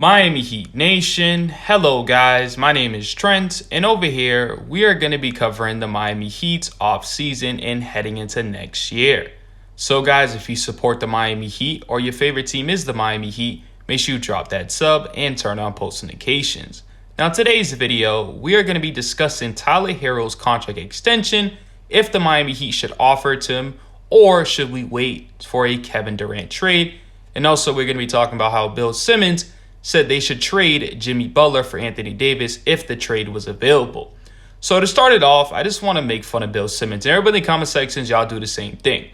Miami Heat Nation, hello guys, my name is Trent, and over here we are going to be covering the Miami Heat's offseason and heading into next year. So guys, if you support the Miami Heat or your favorite team is the Miami Heat, make sure you drop that sub and turn on post notifications. Now today's video, we are going to be discussing Tyler Herro's contract extension, if the Miami Heat should offer it to him, or should we wait for a Kevin Durant trade. And also we're going to be talking about how Bill Simmons said they should trade Jimmy Butler for Anthony Davis if the trade was available. So to start it off, I just want to make fun of Bill Simmons. And everybody in the comment sections, y'all do the same thing.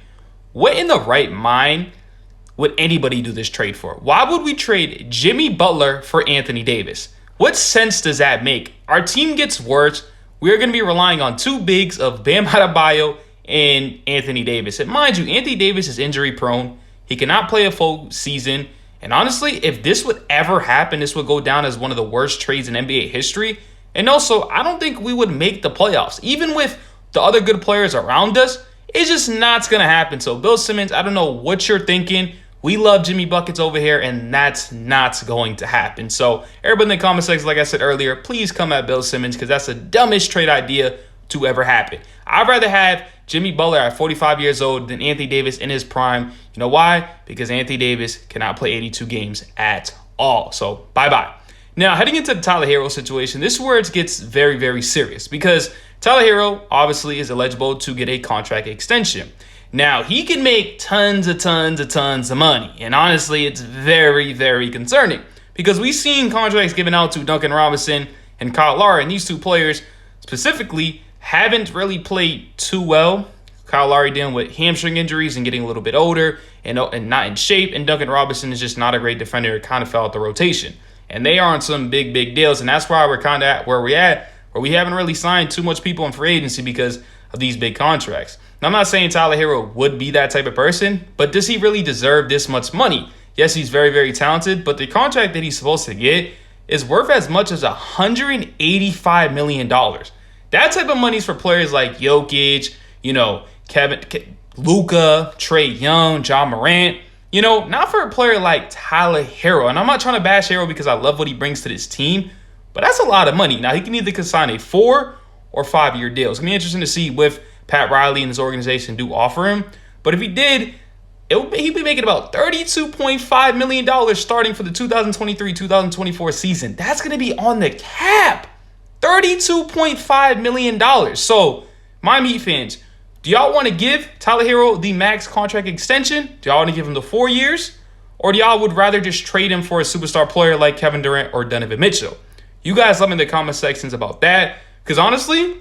What in the right mind would anybody do this trade for? Why would we trade Jimmy Butler for Anthony Davis? What sense does that make? Our team gets worse. We're going to be relying on two bigs of Bam Adebayo and Anthony Davis. And mind you, Anthony Davis is injury prone. He cannot play a full season. And honestly, if this would ever happen, this would go down as one of the worst trades in NBA history. And also, I don't think we would make the playoffs. Even with the other good players around us, it's just not going to happen. So Bill Simmons, I don't know what you're thinking. We love Jimmy Buckets over here, and that's not going to happen. So everybody in the comment section, like I said earlier, please come at Bill Simmons because that's the dumbest trade idea to ever happen. I'd rather have Jimmy Butler at 45 years old than Anthony Davis in his prime. You know why? Because Anthony Davis cannot play 82 games at all. So bye-bye. Now, heading into the Tyler Herro situation, this is where it gets very, very serious because Tyler Herro obviously is eligible to get a contract extension. Now, he can make tons of money. And honestly, it's very, very concerning because we've seen contracts given out to Duncan Robinson and Kyle Lowry, and these two players specifically haven't really played too well. Kyle Lowry dealing with hamstring injuries and getting a little bit older and not in shape. And Duncan Robinson is just not a great defender. It kind of fell out the rotation. And they are on some big deals. And that's why we're kind of at where we're at, where we haven't really signed too much people in free agency because of these big contracts. Now, I'm not saying Tyler Herro would be that type of person, but does he really deserve this much money? Yes, he's very, very talented, but the contract that he's supposed to get is worth as much as $185 million. That type of money is for players like Jokic, Kevin, Luka, Trae Young, John Morant, not for a player like Tyler Herro. And I'm not trying to bash Herro because I love what he brings to this team, but that's a lot of money. Now, he can either sign a 4 or 5 year deal. It's going to be interesting to see if Pat Riley and his organization do offer him. But if he did, he'd be making about $32.5 million starting for the 2023-2024 season. That's going to be on the cap. $32.5 million. So, Miami Heat fans, do y'all want to give Tyler Herro the max contract extension? Do y'all want to give him the 4 years? Or do y'all would rather just trade him for a superstar player like Kevin Durant or Donovan Mitchell? You guys let me in the comment sections about that. Because honestly,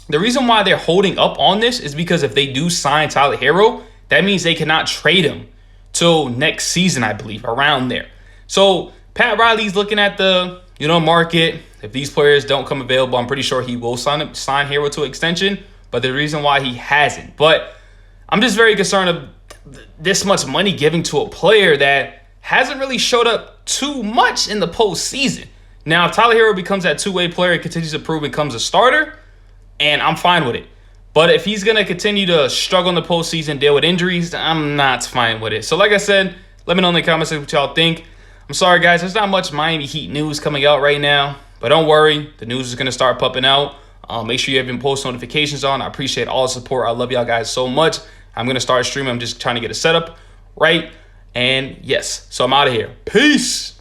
the reason why they're holding up on this is because if they do sign Tyler Herro, that means they cannot trade him till next season, I believe, around there. So Pat Riley's looking at the market. If these players don't come available, I'm pretty sure he will sign Herro to extension. But the reason why he hasn't. But I'm just very concerned of this much money giving to a player that hasn't really showed up too much in the postseason. Now, if Tyler Herro becomes that two-way player, continues to prove and becomes a starter, and I'm fine with it. But if he's going to continue to struggle in the postseason, deal with injuries, I'm not fine with it. So like I said, let me know in the comments what y'all think. I'm sorry, guys. There's not much Miami Heat news coming out right now. But don't worry. The news is going to start popping out. Make sure you have your post notifications on. I appreciate all the support. I love y'all guys so much. I'm going to start streaming. I'm just trying to get a setup right. And yes, so I'm out of here. Peace.